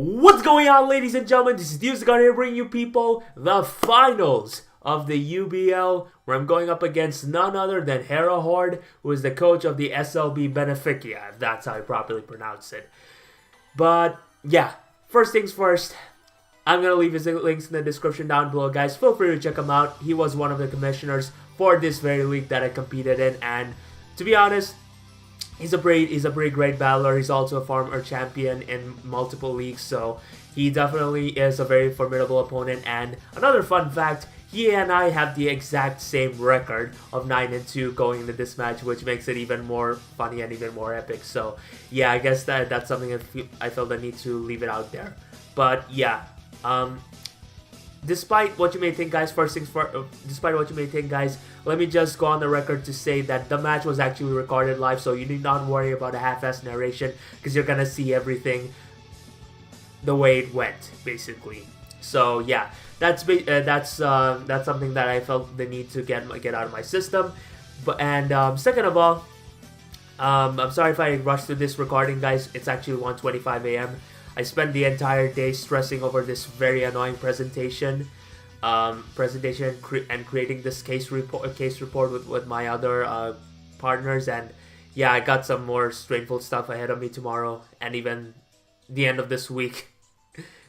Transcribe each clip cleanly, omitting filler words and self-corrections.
What's going on, ladies and gentlemen? This is Music here bringing you people the finals of the UBL, where I'm going up against none other than Hera Horde, who is the coach of the SLB Benefica, if that's how I properly pronounce it. But yeah, first things first, I'm going to leave his links in the description down below, guys. Feel free to check him out. He was one of the commissioners for this very league that I competed in, and to be honest, he's a pretty great battler. He's also a former champion in multiple leagues, so he definitely is a very formidable opponent. And another fun fact, he and I have the exact same record of 9-2 going into this match, which makes it even more funny and even more epic. So yeah, I guess that's something I felt the need to leave it out there. But yeah, despite what you may think, guys, let me just go on the record to say that the match was actually recorded live, so you need not worry about a half-assed narration, because you're gonna see everything the way it went, basically. So yeah, that's something that I felt the need to get out of my system. But second of all, I'm sorry if I rushed through this recording, guys. It's actually 1:25 a.m. I spent the entire day stressing over this very annoying presentation and creating this case report with my other partners, and yeah, I got some more stressful stuff ahead of me tomorrow and even the end of this week.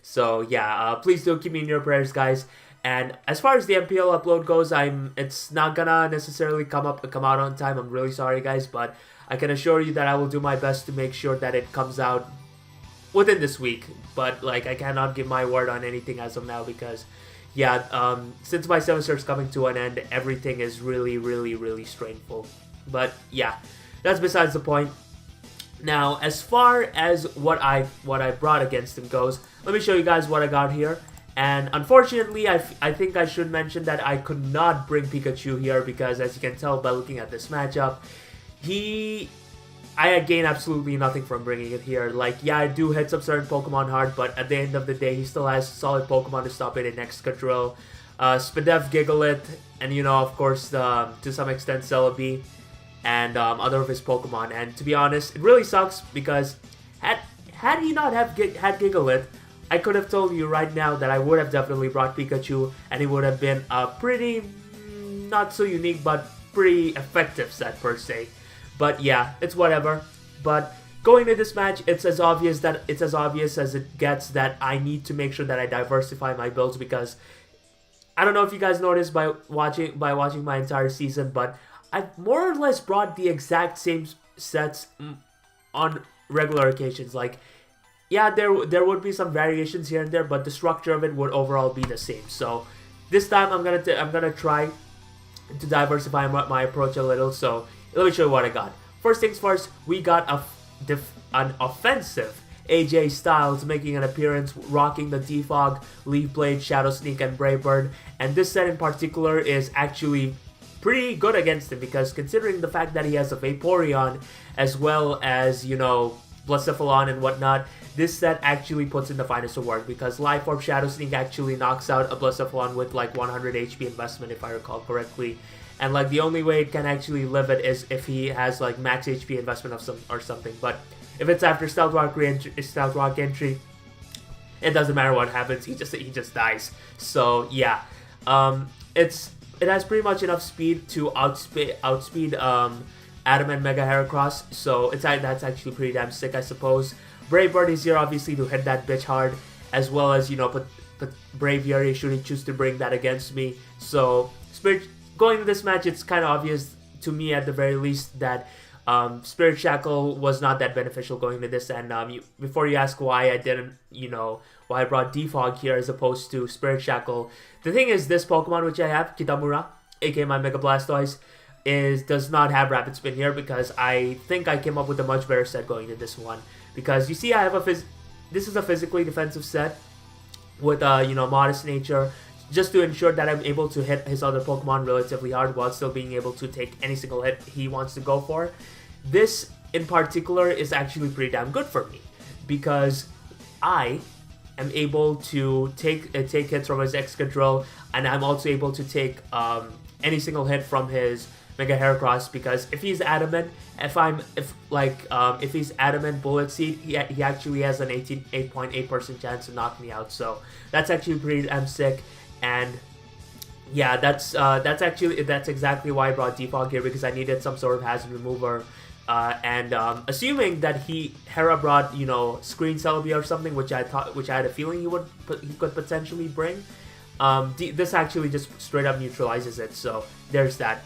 So yeah, please do keep me in your prayers, guys. And as far as the MPL upload goes, it's not gonna necessarily come out on time. I'm really sorry, guys, but I can assure you that I will do my best to make sure that it comes out within this week. But like, I cannot give my word on anything as of now, because yeah, since my semester is coming to an end, everything is really strainful. But yeah, that's besides the point. Now, as far as what I brought against him goes, let me show you guys what I got here. And unfortunately, I think I should mention that I could not bring Pikachu here, because as you can tell by looking at this matchup, I gain absolutely nothing from bringing it here. Like, yeah, I do hit some certain Pokemon hard, but at the end of the day, he still has solid Pokemon to stop it in Excadrill, Spadef, Gigalith, and you know, of course, to some extent, Celebi, and other of his Pokemon. And to be honest, it really sucks, because had he not had Gigalith, I could have told you right now that I would have definitely brought Pikachu, and it would have been a pretty, not so unique, but pretty effective set per se. But yeah, it's whatever. But going into this match, it's as obvious as it gets that I need to make sure that I diversify my builds, because I don't know if you guys noticed by watching my entire season, but I've more or less brought the exact same sets on regular occasions. Like, yeah, there would be some variations here and there, but the structure of it would overall be the same. So this time I'm gonna try to diversify my approach a little. So let me show you what I got. First things first, we got an offensive AJ Styles making an appearance, rocking the Defog, Leaf Blade, Shadow Sneak, and Brave Bird. And this set in particular is actually pretty good against him, because considering the fact that he has a Vaporeon as well as, you know, Blacephalon and whatnot, this set actually puts in the finest of work, because Life Orb Shadow Sneak actually knocks out a Blacephalon with like 100 HP investment, if I recall correctly. And like, the only way it can actually live it is if he has like max HP investment of something. But if it's after Stealth Rock entry, it doesn't matter what happens. He just dies. So yeah, it has pretty much enough speed to outspeed Adam and Mega Heracross. So that's actually pretty damn sick, I suppose. Brave Bird is here obviously to hit that bitch hard, as well as, you know, put Brave Yuri should he choose to bring that against me. So going into this match, it's kind of obvious to me at the very least that Spirit Shackle was not that beneficial going into this. And before you ask why I didn't, you know, why I brought Defog here as opposed to Spirit Shackle, the thing is, this Pokemon which I have, Kitamura, aka my Mega Blastoise, does not have Rapid Spin here, because I think I came up with a much better set going into this one. Because you see, I have this is a physically defensive set with you know, modest nature, just to ensure that I'm able to hit his other Pokemon relatively hard while still being able to take any single hit he wants to go for. This in particular is actually pretty damn good for me, because I am able to take hits from his Excadrill, and I'm also able to take any single hit from his Mega Heracross, because if he's adamant, if he's adamant Bullet Seed, he actually has an 8.8% chance to knock me out. So that's actually pretty sick. And yeah, that's exactly why I brought Defog here, because I needed some sort of hazard remover. Assuming that Hera brought, you know, Screen Celebi or something, which I had a feeling he could potentially bring. This actually just straight up neutralizes it. So there's that.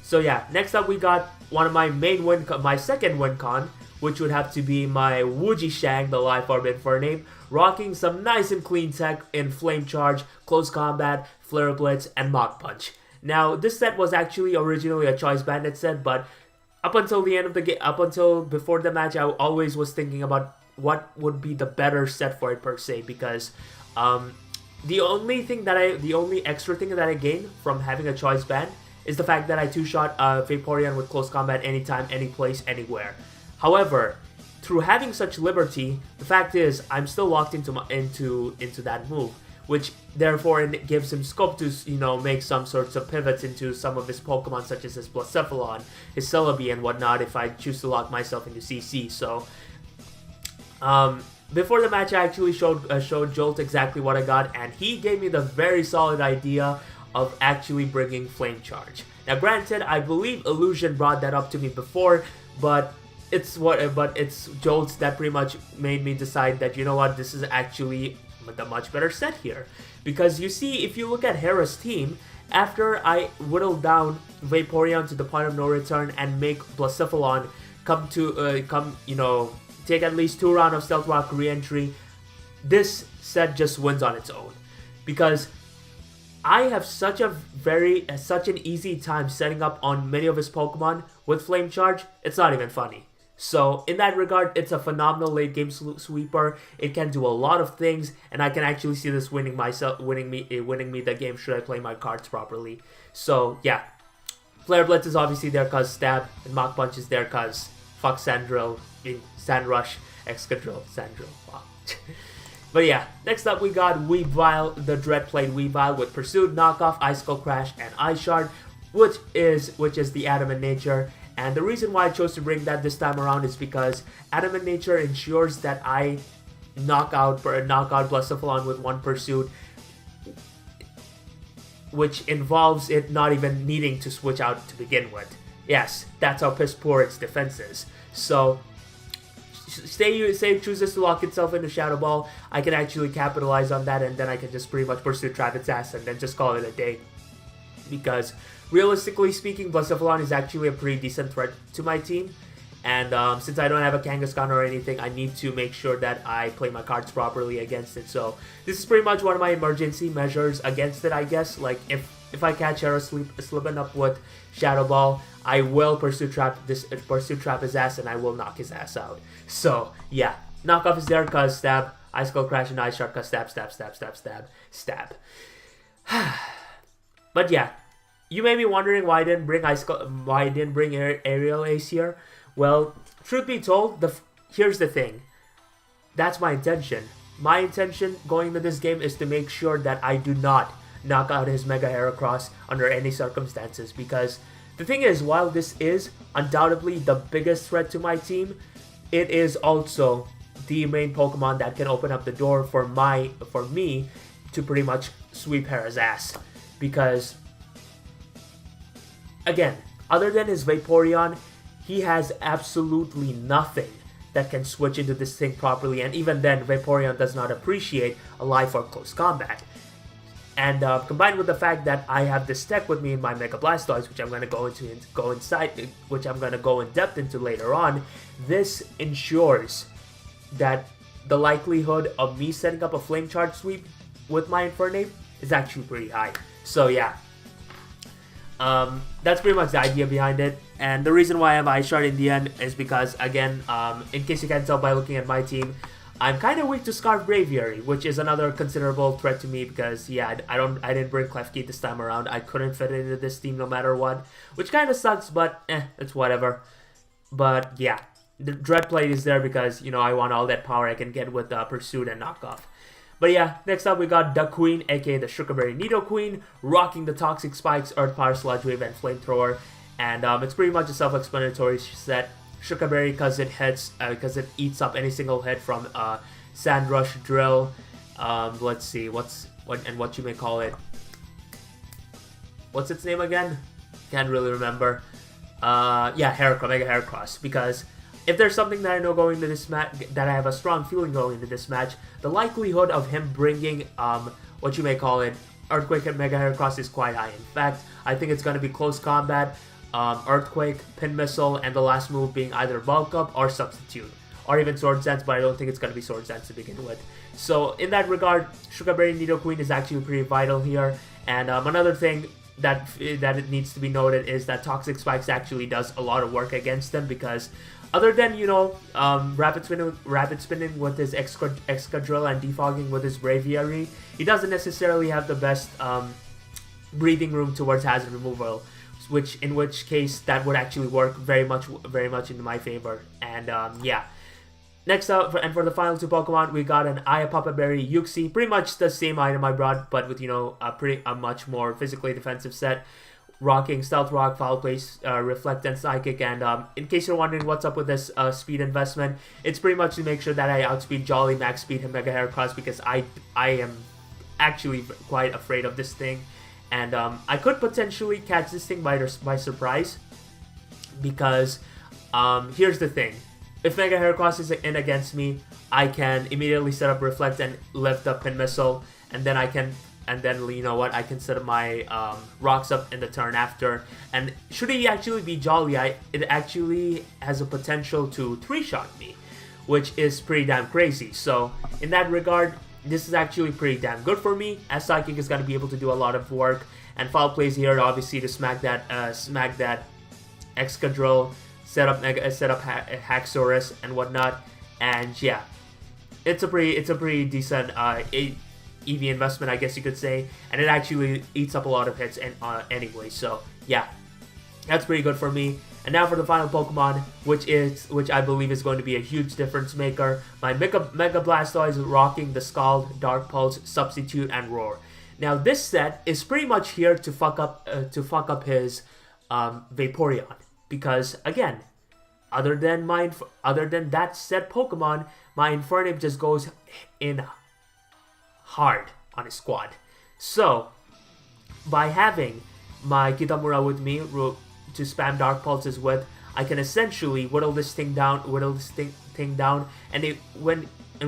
So yeah, next up we got one of my second win con, which would have to be my Wuji Shang, the Life Orb Infernape, rocking some nice and clean tech in Flame Charge, Close Combat, Flare Blitz, and Mach Punch. Now, this set was actually originally a Choice Bandit set, but up until the end of the game, up until before the match, I always was thinking about what would be the better set for it per se, because the only extra thing that I gained from having a Choice Band is the fact that I two-shot Vaporeon with Close Combat anytime, any place, anywhere. However, through having such liberty, the fact is I'm still locked into that move, which therefore it gives him scope to, you know, make some sorts of pivots into some of his Pokemon, such as his Blacephalon, his Celebi, and whatnot, if I choose to lock myself into CC. So, before the match, I actually showed Jolt exactly what I got, and he gave me the very solid idea of actually bringing Flame Charge. Now, granted, I believe Illusion brought that up to me before, but it's Jolt's that pretty much made me decide that, you know what, this is actually the much better set here. Because you see, if you look at Hera's team, after I whittled down Vaporeon to the point of no return and make Blacephalon take at least 2 rounds of Stealth Rock re-entry, this set just wins on its own. Because I have such an easy time setting up on many of his Pokemon with Flame Charge, it's not even funny. So in that regard, it's a phenomenal late game sweeper. It can do a lot of things, and I can actually see this winning me the game should I play my cards properly. So yeah, Flare Blitz is obviously there cause Stab, and Mach Punch is there cause fuck Sandrill, Sandrush, Excadrill, Sandrill. Wow. But yeah, next up we got Weavile, the Dreadplate Weavile with Pursuit, Knockoff, Icicle Crash, and Ice Shard, which is the Adamant Nature. And the reason why I chose to bring that this time around is because Adamant Nature ensures that I knock out Blacephalon with 1 Pursuit, which involves it not even needing to switch out to begin with. Yes, that's how piss poor its defense is. So, say it chooses to lock itself into Shadow Ball, I can actually capitalize on that, and then I can just pretty much Pursuit Trap its ass and then just call it a day. Because realistically speaking, Blacephalon is actually a pretty decent threat to my team, and since I don't have a Kangaskhan or anything, I need to make sure that I play my cards properly against it. So this is pretty much one of my emergency measures against it, I guess. Like if I catch Hera slipping up with Shadow Ball, I will Pursuit Trap his ass, and I will knock his ass out. So yeah, Knockoff is there cause Stab, Icicle Crash, and Ice Shard cause Stab. But yeah, you may be wondering why I didn't bring Aerial Ace here. Well, truth be told, here's the thing. That's my intention. My intention going into this game is to make sure that I do not knock out his Mega Heracross under any circumstances, because the thing is, while this is undoubtedly the biggest threat to my team, it is also the main Pokemon that can open up the door for me to pretty much sweep Hera's ass. Because, again, other than his Vaporeon, he has absolutely nothing that can switch into this thing properly, and even then, Vaporeon does not appreciate a Life Orb Close Combat. And combined with the fact that I have this tech with me in my Mega Blastoise, which I'm going to go in depth into later on, this ensures that the likelihood of me setting up a Flame Charge sweep with my Infernape is actually pretty high. So yeah, that's pretty much the idea behind it. And the reason why I have Ice Shard in the end is because, again, in case you can't tell by looking at my team, I'm kind of weak to Scarf Braviary, which is another considerable threat to me because, yeah, I didn't bring Klefki this time around. I couldn't fit it into this team no matter what, which kind of sucks, but it's whatever. But yeah, the Dreadplate is there because, you know, I want all that power I can get with Pursuit and Knockoff. But yeah, next up we got Duck Queen, aka the Sugarberry Nido Queen, rocking the Toxic Spikes, Earth Power, Sludge Wave, and Flamethrower. and it's pretty much a self-explanatory set. Shukaberry because it eats up any single hit from Sand Rush Drill. Let's see what you may call it. What's its name again? Can't really remember. Yeah, Mega Heracross, because if there's something that I know going into this match, that I have a strong feeling going into this match, the likelihood of him bringing what you may call it, Earthquake and Mega Heracross is quite high. In fact, I think it's going to be close combat, Earthquake, Pin Missile, and the last move being either Bulk Up or Substitute, or even Sword Sense, but I don't think it's going to be Sword Sense to begin with. So in that regard, Sugarberry Nidoqueen is actually pretty vital here. And another thing that it needs to be noted is that Toxic Spikes actually does a lot of work against them, because other than, you know, rapid spinning with his Excadrill and defogging with his Braviary, he doesn't necessarily have the best breathing room towards hazard removal, in which case that would actually work very much into my favor. And yeah. Next up, and for the final two Pokemon, we got an Ayapapa Berry Yuxi, pretty much the same item I brought, but with, you know, a much more physically defensive set, rocking Stealth Rock, Foul Play, Reflect, and Psychic. And in case you're wondering what's up with this speed investment, it's pretty much to make sure that I outspeed Jolly, max speed him, Mega Heracross, because I am actually quite afraid of this thing, and I could potentially catch this thing by surprise, because here's the thing. If Mega Heracross is in against me, I can immediately set up Reflect and lift up Pin Missile, and then you know what, I can set up my rocks up in the turn after. And should he actually be Jolly, it actually has a potential to 3-shot me, which is pretty damn crazy. So in that regard, this is actually pretty damn good for me, as Psychic is going to be able to do a lot of work, and Foul Plays here obviously to smack that Excadrill, set up Haxorus and whatnot. And yeah, it's a pretty decent EV investment, I guess you could say, and it actually eats up a lot of hits anyway. So yeah, that's pretty good for me. And now for the final Pokemon, which I believe is going to be a huge difference maker. My Mega Blastoise rocking the Scald, Dark Pulse, Substitute, and Roar. Now this set is pretty much here to fuck up his Vaporeon, because again, other than that set Pokemon, my Infernape just goes in hard on his squad. So by having my Kitamura with me to spam Dark Pulses with, I can essentially whittle this thing down, and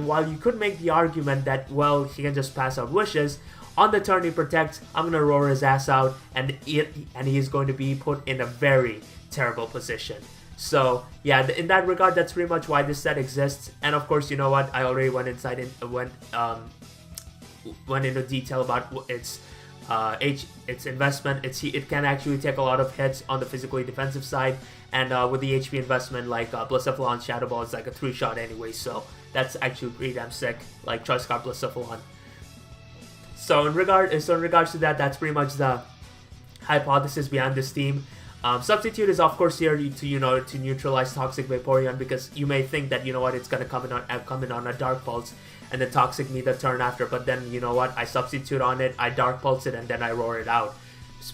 while you could make the argument that, well, he can just pass out wishes, on the turn he protects, I'm gonna roar his ass out, and he's going to be put in a very terrible position. So yeah, in that regard, that's pretty much why this set exists. And of course, you know what, I already went into detail about its investment. It can actually take a lot of hits on the physically defensive side, and with the HP investment, like Blacephalon Shadow Ball is like a 3-shot anyway, so that's actually pretty damn sick, like Choice Scarf Blacephalon. So in regards to that, that's pretty much the hypothesis behind this team. Substitute is of course here to neutralize Toxic Vaporeon, because you may think that, you know what, it's gonna come in on a Dark Pulse and then Toxic me the turn after, but then, you know what, I Substitute on it, I Dark Pulse it, and then I roar it out,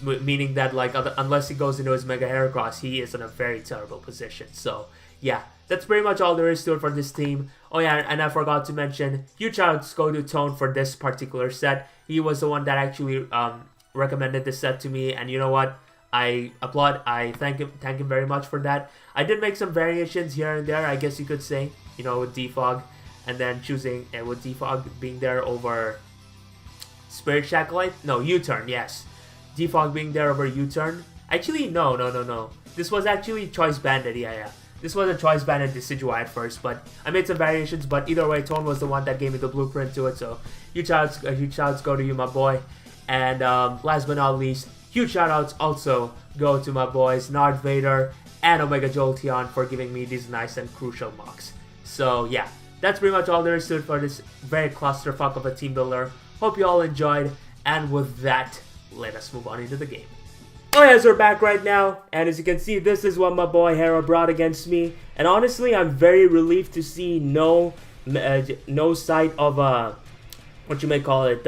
meaning that, like, unless he goes into his Mega Heracross, he is in a very terrible position. So yeah, that's pretty much all there is to it for this team. Oh yeah, and I forgot to mention, huge shoutouts go to Tone for this particular set. He was the one that actually recommended this set to me, and you know what, I applaud, I thank him very much for that. I did make some variations here and there, I guess you could say, you know, with Defog, and then choosing, with Defog being there over Spirit Shackle, no, U-Turn, yes. Defog being there over U-Turn. Actually, no. This was actually Choice Bandit, yeah. This was a Choice Bandit Decidueye at first, but I made some variations, but either way, Tone was the one that gave me the blueprint to it, so huge shouts go to you, my boy. And last but not least, huge shoutouts also go to my boys Nard Vader and Omega Jolteon for giving me these nice and crucial mocks. So yeah, that's pretty much all there is to it for this very clusterfuck of a team builder. Hope you all enjoyed, and with that, let us move on into the game. Oh yes, we're back right now, and as you can see, this is what my boy Hera brought against me, and honestly, I'm very relieved to see no sight of what you may call it,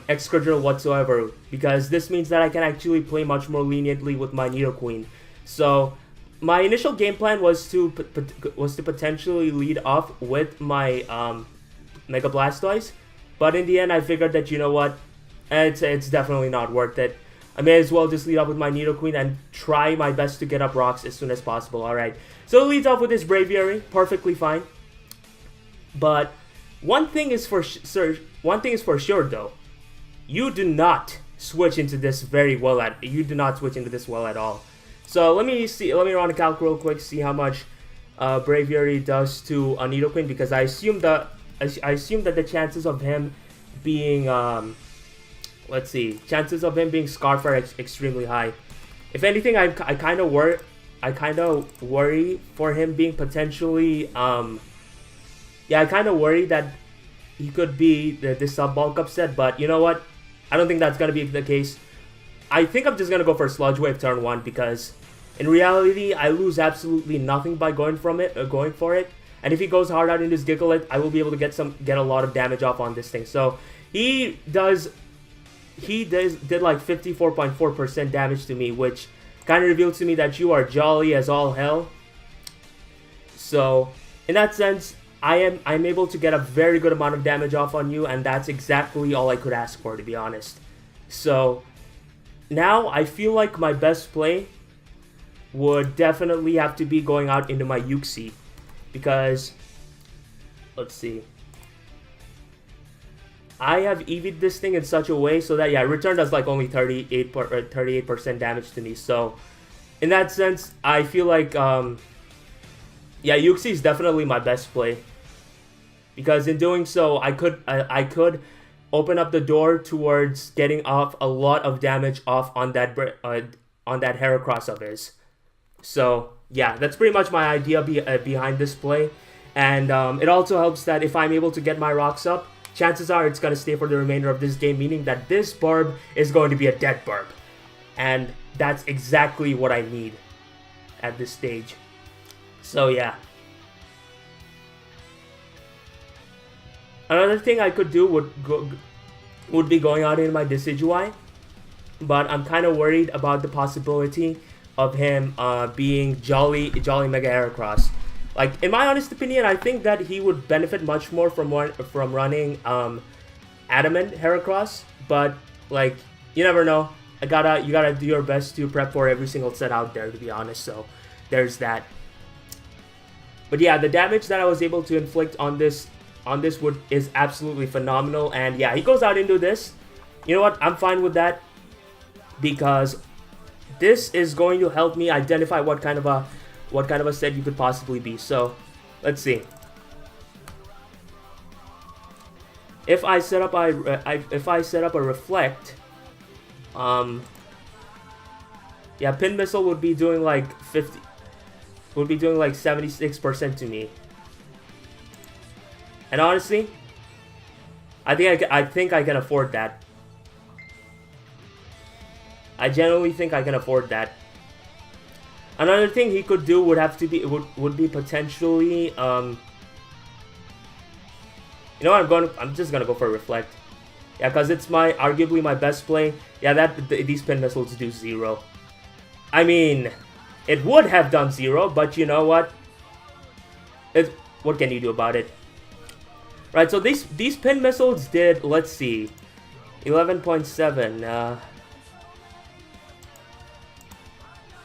extra drill whatsoever, because this means that I can actually play much more leniently with my Nidoqueen. So my initial game plan was to potentially lead off with my Mega Blastoise, but in the end I figured that, you know what, it's definitely not worth it. I may as well just lead off with my Nidoqueen and try my best to get up rocks as soon as possible. Alright, so it leads off with this Braviary, perfectly fine. But one thing is for sure though, you do not switch into this well at all. So let me run a calc real quick, see how much Braviary does to a Nidoqueen, because I assume that the chances of him being chances of him being Scarf are extremely high. If anything, I kind of worry for him being potentially I kind of worry that he could be this sub bulk upset, but you know what? I don't think that's gonna be the case. I think I'm just gonna go for Sludge Wave turn 1, because in reality I lose absolutely nothing by going for it. And if he goes hard out into his Gigalith, I will be able to get a lot of damage off on this thing. So he did like 54.4% damage to me, which kind of revealed to me that you are jolly as all hell. So in that sense, I'm able to get a very good amount of damage off on you, and that's exactly all I could ask for, to be honest. So now I feel like my best play would definitely have to be going out into my Uxie, because let's see, I have EV'd this thing in such a way so that, yeah, return does like only 38% damage to me. So in that sense, I feel like Uxie is definitely my best play, because in doing so, I could open up the door towards getting off a lot of damage off on that Heracross of his. So yeah, that's pretty much my idea behind this play, and it also helps that if I'm able to get my rocks up, chances are it's going to stay for the remainder of this game, meaning that this Barb is going to be a dead Barb, and that's exactly what I need at this stage. So yeah. Another thing I could do would be going out in my Decidueye, but I'm kind of worried about the possibility of him being Jolly Mega Heracross. Like, in my honest opinion, I think that he would benefit much more from running Adamant Heracross, but like, you never know. You gotta do your best to prep for every single set out there, to be honest. So there's that. But yeah, the damage that I was able to inflict on this wood is absolutely phenomenal. And yeah, he goes out into this. You know what? I'm fine with that, because this is going to help me identify what kind of a set you could possibly be. So let's see. If I set up a reflect, yeah, Pin Missile would be doing like 76% to me. And honestly, I think I can afford that. I genuinely think I can afford that. Another thing he could do would be potentially you know what, I'm just gonna go for a reflect. Yeah, because it's arguably my best play. Yeah, these Pin Missiles do 0. I mean, it would have done 0, but you know what? What can you do about it? Right, so these Pin Missiles did, let's see, 11.7.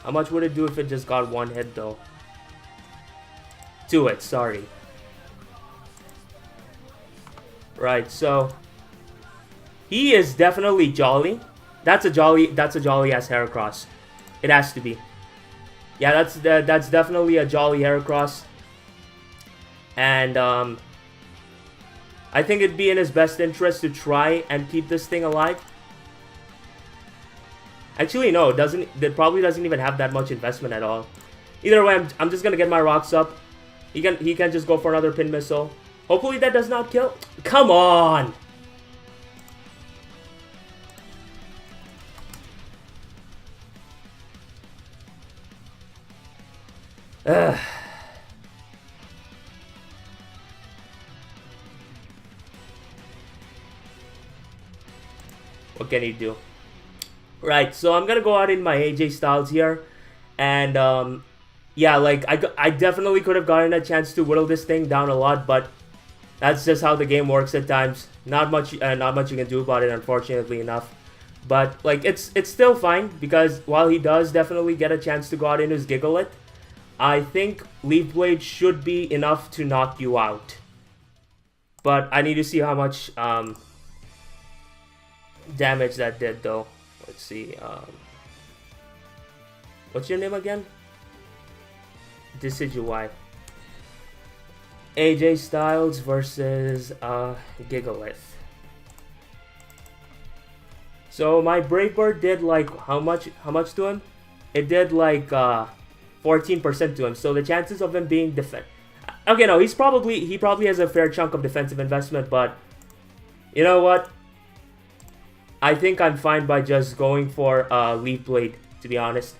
How much would it do if it just got one hit, though? 2 hits, sorry. Right, so he is definitely jolly. That's a jolly ass Heracross. It has to be. Yeah, that's definitely a jolly Heracross. And I think it'd be in his best interest to try and keep this thing alive. Actually, no, it probably doesn't even have that much investment at all. Either way, I'm just gonna get my rocks up. He can just go for another Pin Missile. Hopefully that does not kill. Come on! Ugh. What can you do? Right, so I'm gonna go out in my AJ Styles here. And yeah, like I definitely could have gotten a chance to whittle this thing down a lot, but that's just how the game works at times. Not much you can do about it, unfortunately enough. But like it's still fine, because while he does definitely get a chance to go out in his Gigalit, I think Leaf Blade should be enough to knock you out. But I need to see how much damage that did, though. Let's see. What's your name again? Decidueye. AJ Styles versus Gigalith. So my Brave Bird did like how much to him? It did like 14% to him. So the chances of him being okay, no, he probably has a fair chunk of defensive investment, but you know what? I think I'm fine by just going for Leaf Blade, to be honest.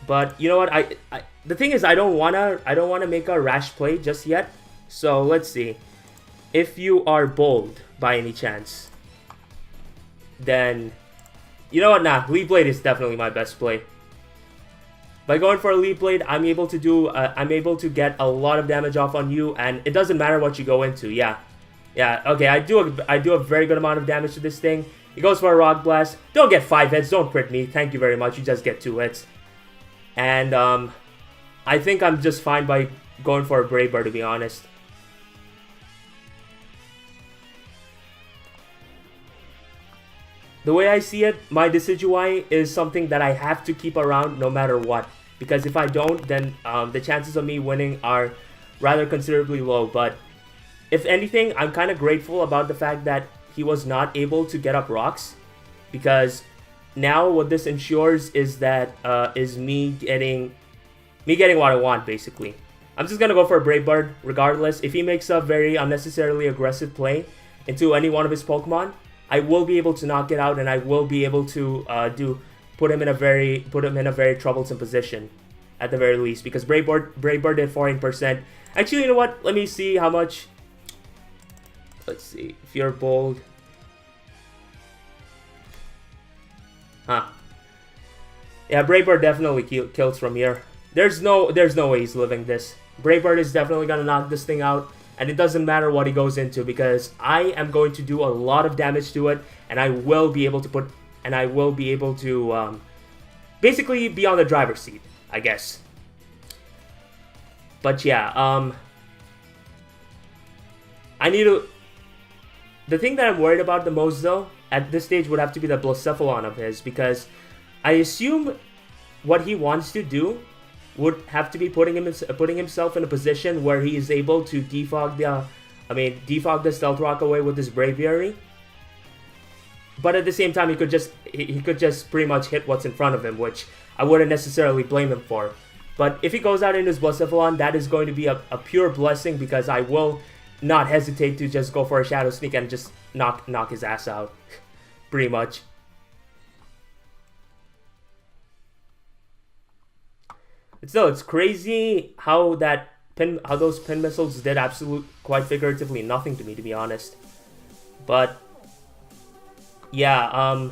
But you know what? The thing is, I don't wanna make a rash play just yet. So let's see. If you are bold by any chance, then you know what? Nah, Leaf Blade is definitely my best play. By going for a Leaf Blade, I'm able to get a lot of damage off on you, and it doesn't matter what you go into. Yeah. Okay, I do a very good amount of damage to this thing. He goes for a Rock Blast. Don't get 5 hits. Don't crit me. Thank you very much. You just get 2 hits. And I think I'm just fine by going for a Brave Bird, to be honest. The way I see it, my Decidueye is something that I have to keep around no matter what. Because if I don't, then the chances of me winning are rather considerably low. But if anything, I'm kind of grateful about the fact that he was not able to get up rocks. Because now what this ensures is that is me getting what I want, basically. I'm just going to go for a Brave Bird regardless. If he makes a very unnecessarily aggressive play into any one of his Pokemon, I will be able to knock it out, and I will be able to put him in a very troublesome position, at the very least, because Brave Bird did 14%. Actually, you know what? Let me see how much. Let's see. If you're bold, yeah, Brave Bird definitely kills from here. There's no way he's living this. Brave Bird is definitely gonna knock this thing out. And it doesn't matter what he goes into, because I am going to do a lot of damage to it, and I will be able to basically be on the driver's seat, I guess. But yeah, the thing that I'm worried about the most, though, at this stage would have to be the Blacephalon of his, because I assume what he wants to do would have to be putting himself in a position where he is able to defog the Stealth Rock away with his Braviary. But at the same time, he could just pretty much hit what's in front of him, which I wouldn't necessarily blame him for. But if he goes out into his Blacephalon, that is going to be a pure blessing, because I will not hesitate to just go for a Shadow Sneak and just knock his ass out, pretty much. Still, it's crazy how those pin missiles did quite figuratively nothing to me, to be honest. But yeah,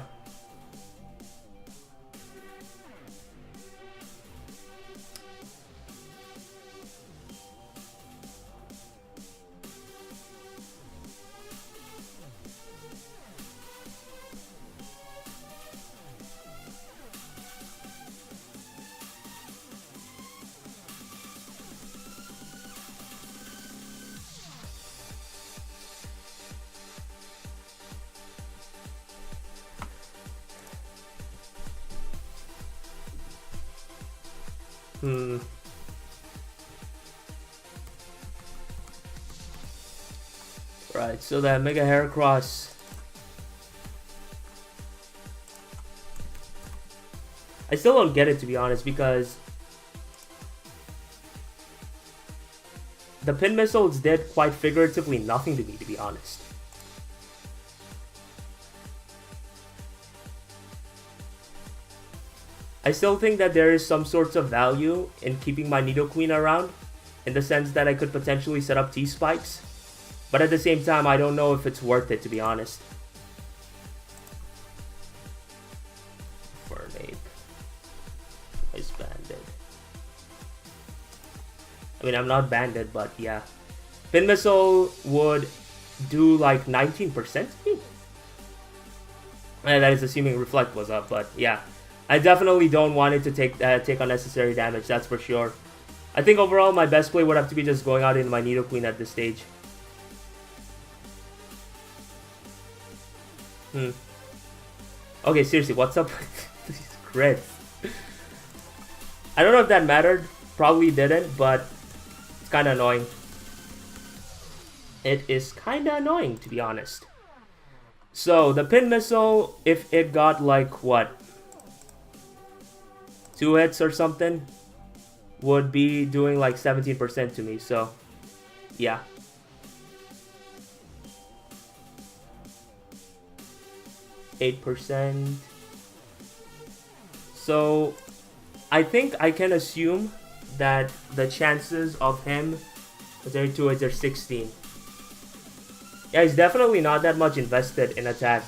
Right, so that Mega Heracross, I still don't get it, to be honest, because the pin missiles did quite figuratively nothing to me, to be honest. I still think that there is some sorts of value in keeping my Nidoqueen around, in the sense that I could potentially set up T-Spikes. But at the same time, I don't know if it's worth it, to be honest. Fernape is banded. I mean, I'm not banded, but yeah. Pin Missile would do like 19%. And that is assuming Reflect was up, but yeah. I definitely don't want it to take unnecessary damage, that's for sure. I think overall my best play would have to be just going out into my Nidoqueen at this stage. Okay, seriously, what's up with these crits? I don't know if that mattered. Probably didn't, but it's kind of annoying. It is kind of annoying, to be honest. So, the Pin Missile, if it got like, what? 2 hits or something, would be doing like 17% to me, so yeah. %. So I think I can assume that the chances of him with 32 hits are 16. Yeah, he's definitely not that much invested in attack.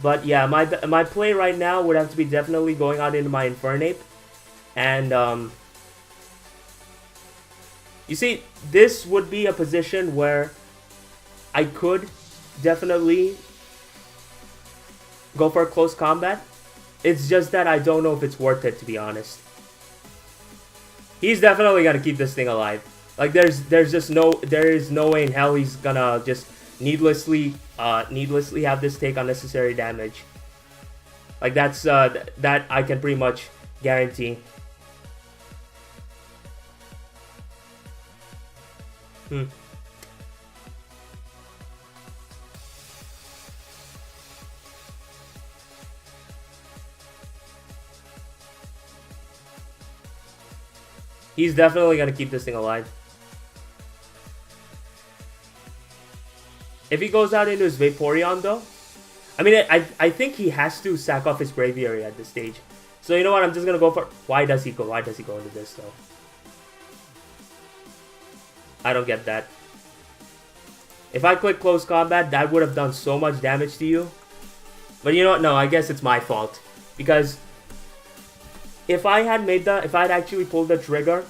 But yeah, my play right now would have to be definitely going out into my Infernape. And you see, this would be a position where I could definitely go for a close combat. It's just that I don't know if it's worth it, to be honest. He's definitely gonna keep this thing alive. Like there is no way in hell he's gonna just needlessly have this take unnecessary damage. Like that's that I can pretty much guarantee. He's definitely gonna keep this thing alive. If he goes out into his Vaporeon though, I mean, I think he has to sack off his Braviary at this stage. So you know what, I'm just gonna go for... Why does he go into this though? I don't get that. If I click close combat, that would have done so much damage to you. But you know what, no, I guess it's my fault. Because if I had actually pulled the trigger,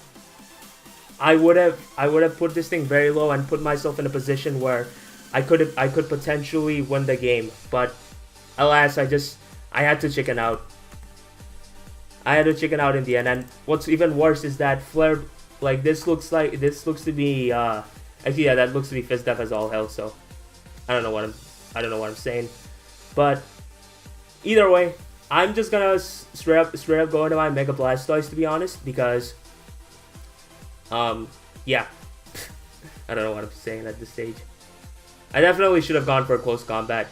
I would have put this thing very low and put myself in a position where I could potentially win the game. But alas, I had to chicken out. I had to chicken out in the end. And what's even worse is that Flare, like this looks to be actually, yeah, that looks to be Fizz Def as all hell. So I don't know what I'm saying. But either way, I'm just gonna straight up go into my Mega Blastoise, to be honest, because yeah. I don't know what I'm saying at this stage. I definitely should have gone for a close combat.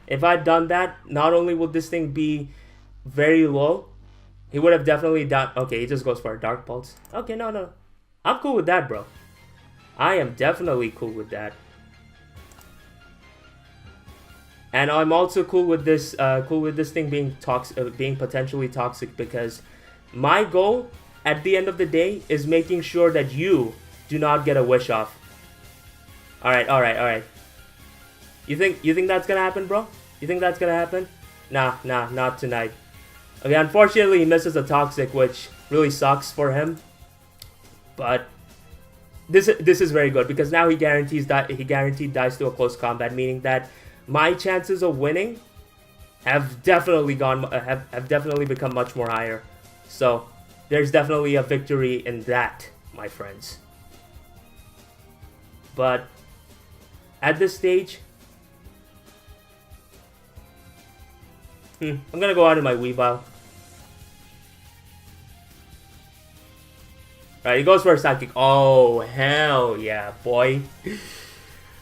If I'd done that, not only would this thing be very low, he would have definitely done... Okay, he just goes for a Dark Pulse. Okay, no. I'm cool with that, bro. I am definitely cool with that. And I'm also cool with this thing being being potentially toxic, because my goal at the end of the day is making sure that you do not get a wish off. All right. You think that's gonna happen, bro? You think that's gonna happen? Nah, not tonight. Okay, unfortunately he misses a toxic, which really sucks for him. But this is very good, because now he guaranteed dies to a close combat, meaning that my chances of winning have definitely become much more higher. So there's definitely a victory in that, my friends. But at this stage, I'm gonna go out in my Weavile. Right, he goes for a Sidekick. Oh, hell yeah, boy.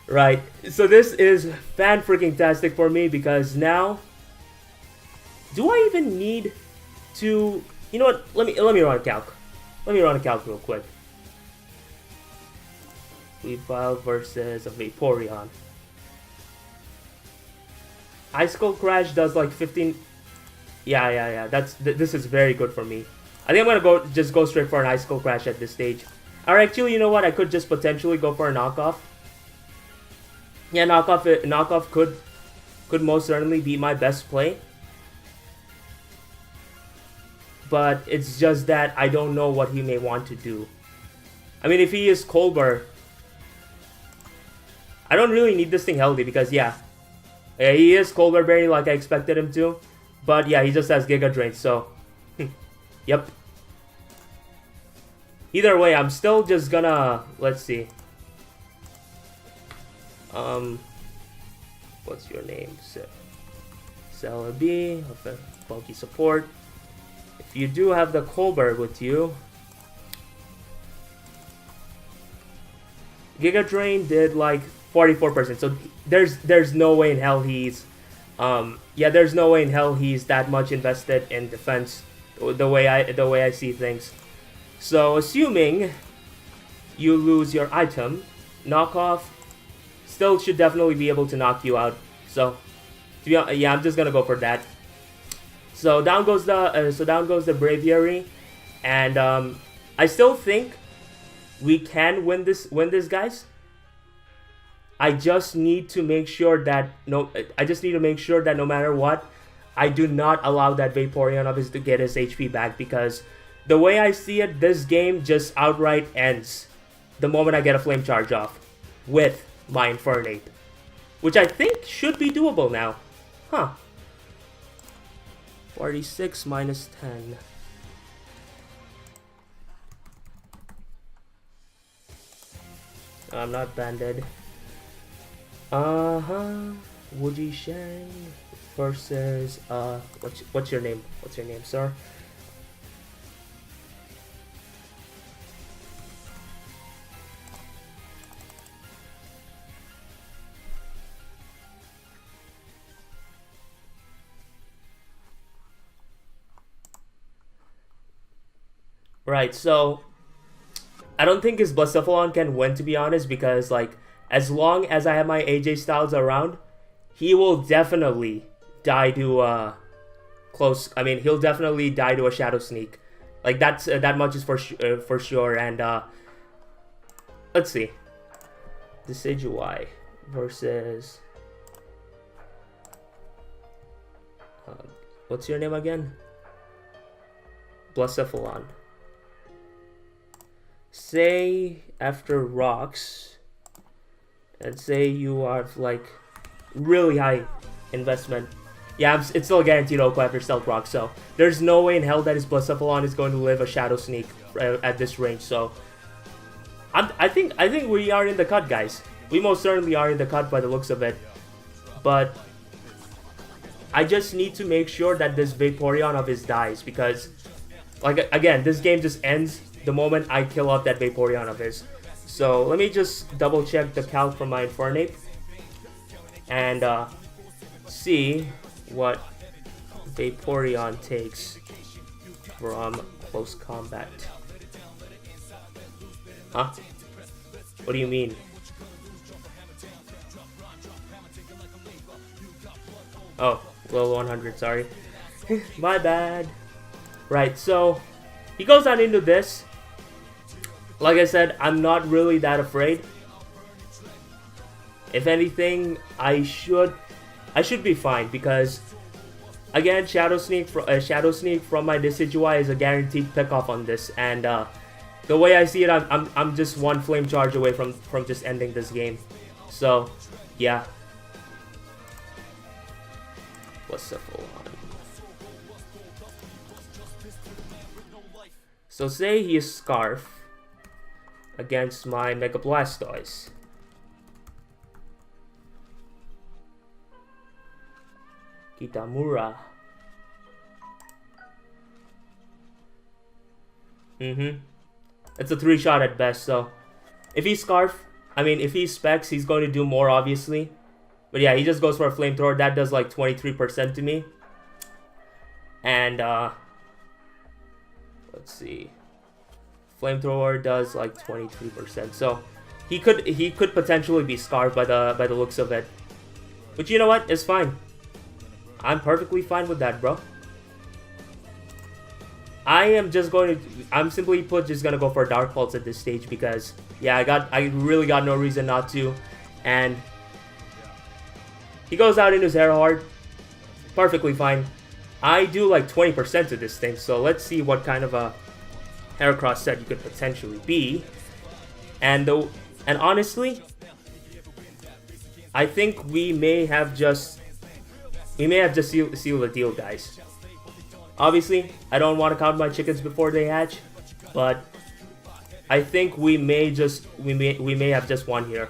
Right, so this is fan-freaking-tastic for me, because now, do I even need to... You know what, let me run a calc. Let me run a calc real quick. Weavile versus a Vaporeon. Ice Skull Crash does like 15... Yeah, this is very good for me. I think I'm gonna just go straight for an Ice Skull Crash at this stage. Or actually, you know what? I could just potentially go for a knockoff. Yeah, knockoff could most certainly be my best play. But it's just that I don't know what he may want to do. I mean, if he is Colbert, I don't really need this thing healthy because, yeah, he is Colbert Berry like I expected him to. But, yeah, he just has Giga Drain, so, yep. Either way, I'm still just gonna, let's see. What's your name? SLB, bulky support. If you do have the Colbert with you, Giga Drain did like 44%. So there's no way in hell he's there's no way in hell he's that much invested in defense the way I see things. So assuming you lose your item, knockoff still should definitely be able to knock you out. So to be honest, yeah, I'm just gonna go for that. So down goes the Braviary, and I still think we can win this, guys. I just need to make sure that no matter what, I do not allow that Vaporeon of his to get his HP back, because the way I see it, this game just outright ends the moment I get a Flame Charge off with my Infernape, which I think should be doable now. Huh. 46 minus 10. I'm not banded. Woody Shang versus what's your name? What's your name, sir? Right, so I don't think his Blacephalon can win, to be honest, because like as long as I have my AJ Styles around, he will definitely die to he'll definitely die to a Shadow Sneak. Like that's that much is for sure. And let's see, Decidueye versus what's your name again? Blacephalon. Say after rocks, and say you are like really high investment. Yeah, it's still guaranteed Oko after Stealth Rock, so there's no way in hell that his Blacephalon is going to live a Shadow Sneak at this range. So I think we are in the cut, guys. We most certainly are in the cut by the looks of it. But I just need to make sure that this Vaporeon of his dies, because like again, this game just ends the moment I kill off that Vaporeon of his. So let me just double check the calc from my Infernape and see what Vaporeon takes from close combat. Huh? What do you mean? Oh, level 100, sorry. My bad. Right, so he goes on into this. Like I said, I'm not really that afraid. If anything, I should be fine, because again, Shadow Sneak from my Decidueye is a guaranteed pickoff on this, and the way I see it, I'm just one Flame Charge away from just ending this game. So yeah. What's the full on? So say he is Scarf against my Mega Blastoise. Kitamura. It's a 3-shot at best, so if he's Scarf, if he's Specs, he's going to do more, obviously. But yeah, he just goes for a Flamethrower. That does like 23% to me. And let's see. Flamethrower does like 23%. So he could potentially be Scarfed by the looks of it. But you know what? It's fine. I'm perfectly fine with that, bro. I'm simply put just gonna go for Dark Pulse at this stage because yeah, I really got no reason not to, and he goes out into his Hera Horde, perfectly fine. I do like 20% of this thing, so let's see what kind of a Heracross set you could potentially be, and honestly, I think we may have just sealed the deal, guys. Obviously, I don't want to count my chickens before they hatch, but I think we may have just won here.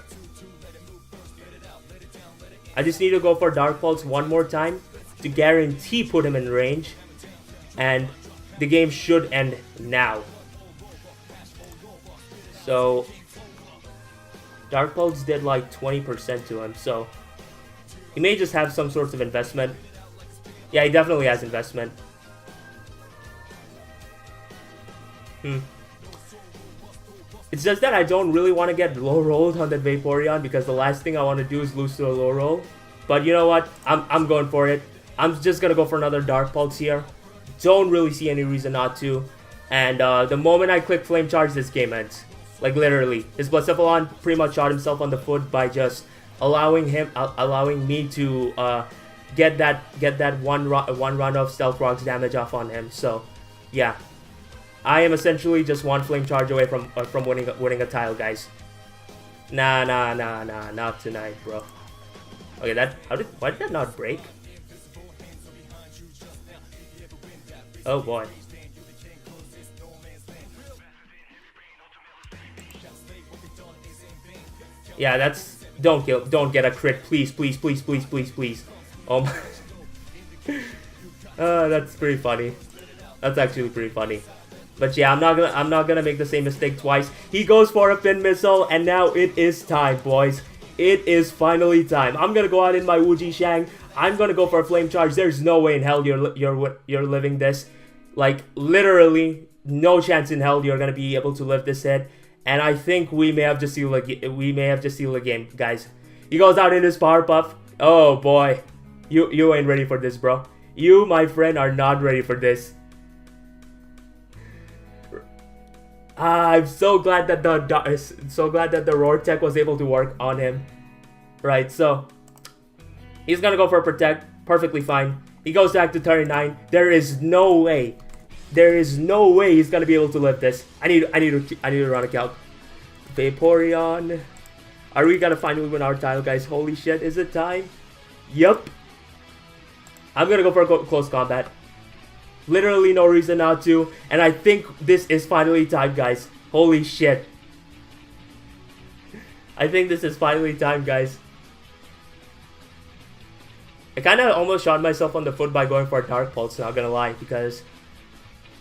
I just need to go for Dark Pulse one more time to guarantee put him in range, and the game should end now. So Dark Pulse did like 20% to him, so he may just have some sorts of investment. Yeah, he definitely has investment. It's just that I don't really want to get low rolled on that Vaporeon because the last thing I want to do is lose to a low roll. But you know what? I'm going for it. I'm just gonna go for another Dark Pulse here. Don't really see any reason not to. And the moment I click Flame Charge, this game ends. Like literally, his Blacephalon pretty much shot himself on the foot by just allowing me to get that one run of Stealth Rock's damage off on him. So yeah. I am essentially just one Flame Charge away from winning a tile, guys. Nah, not tonight, bro. Okay, why did that not break? Oh boy. Yeah, that's don't get a crit, please. Oh my. That's pretty funny. That's actually pretty funny. But yeah, I'm not gonna make the same mistake twice. He goes for a pin missile, and now it is time, boys. It is finally time. I'm gonna go out in my Wuji Shang. I'm gonna go for a Flame Charge. There's no way in hell you're living this. Like literally, no chance in hell you're gonna be able to live this hit. And I think we may have just sealed the game, guys. He goes out in his Power Puff. Oh boy, you ain't ready for this, bro. You, my friend, are not ready for this. I'm so glad that the Roar Tech was able to work on him. Right, so he's gonna go for a Protect, perfectly fine. He goes back to 39. There is no way he's gonna be able to live this. I need to run a calc. Vaporeon. Are we gonna finally win our title, guys? Holy shit, is it time? Yup. I'm gonna go for a close combat. Literally no reason not to. And I think this is finally time, guys. Holy shit. I think this is finally time, guys. I kind of almost shot myself on the foot by going for a Dark Pulse, not gonna lie. Because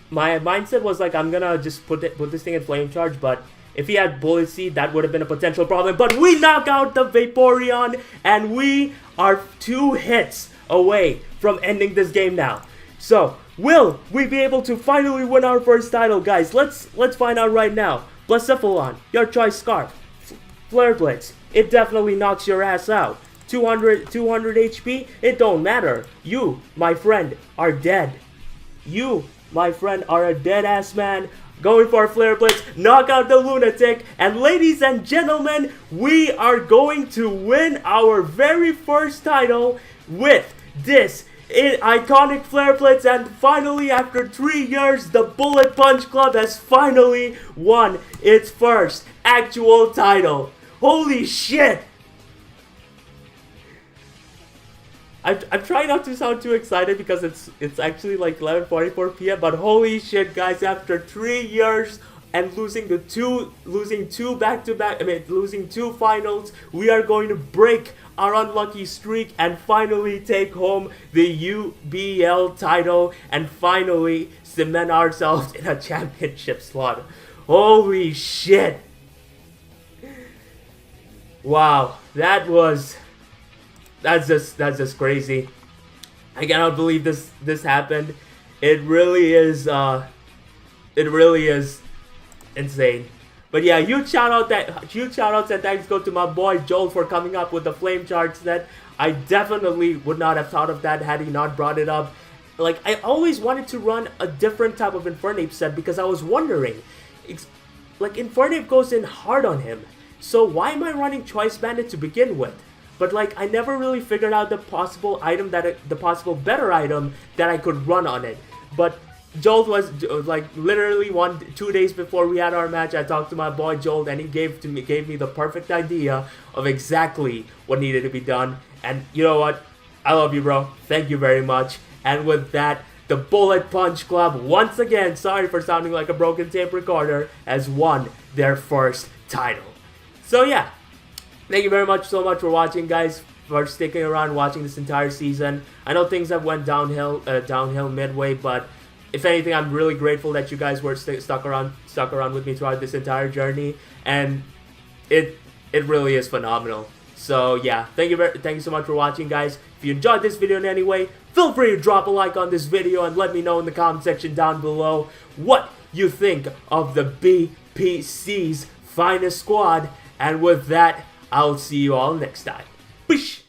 my mindset was like, I'm gonna just put this thing in Flame Charge. But if he had Bullet Seed, that would have been a potential problem. But we knock out the Vaporeon. And we are 2 hits away from ending this game now. So, will we be able to finally win our first title, guys? Let's find out right now. Blacephalon, your choice Scarf. Flare Blitz, it definitely knocks your ass out. 200 HP, it don't matter. You, my friend, are dead. You, my friend, are a dead ass man. Going for a Flare Blitz, knock out the Lunatic, and ladies and gentlemen, we are going to win our very first title with this iconic Flare Blitz. And finally, after 3 years, the Bullet Punch Club has finally won its first actual title. Holy shit! I'm trying not to sound too excited because it's actually like 11:44 p.m. But holy shit, guys! After 3 years and losing two back-to-back, losing 2 finals, we are going to break our unlucky streak and finally take home the UBL title and finally cement ourselves in a championship slot. Holy shit! Wow, that's just crazy. I cannot believe this happened. It really is insane. But yeah, huge shout outs and thanks go to my boy Joel for coming up with the Flame Charge set. I definitely would not have thought of that had he not brought it up. like, I always wanted to run a different type of Infernape set because I was wondering, like, Infernape goes in hard on him, so why am I running Choice Bandit to begin with? But like, I never really figured out the possible item the possible better item that I could run on it. But Jolt was like literally 2 days before we had our match. I talked to my boy Jolt, and he gave me the perfect idea of exactly what needed to be done. And you know what? I love you, bro. Thank you very much. And with that, the Bullet Punch Club once again, sorry for sounding like a broken tape recorder, has won their first title. So yeah. Thank you very much so much for watching, guys, for sticking around watching this entire season. I know things have went downhill midway, but if anything, I'm really grateful that you guys were stuck around with me throughout this entire journey, and it really is phenomenal. So yeah, thank you so much for watching, guys. If you enjoyed this video in any way, feel free to drop a like on this video and let me know in the comment section down below what you think of the BPC's finest squad. And with that, I'll see you all next time. Peace.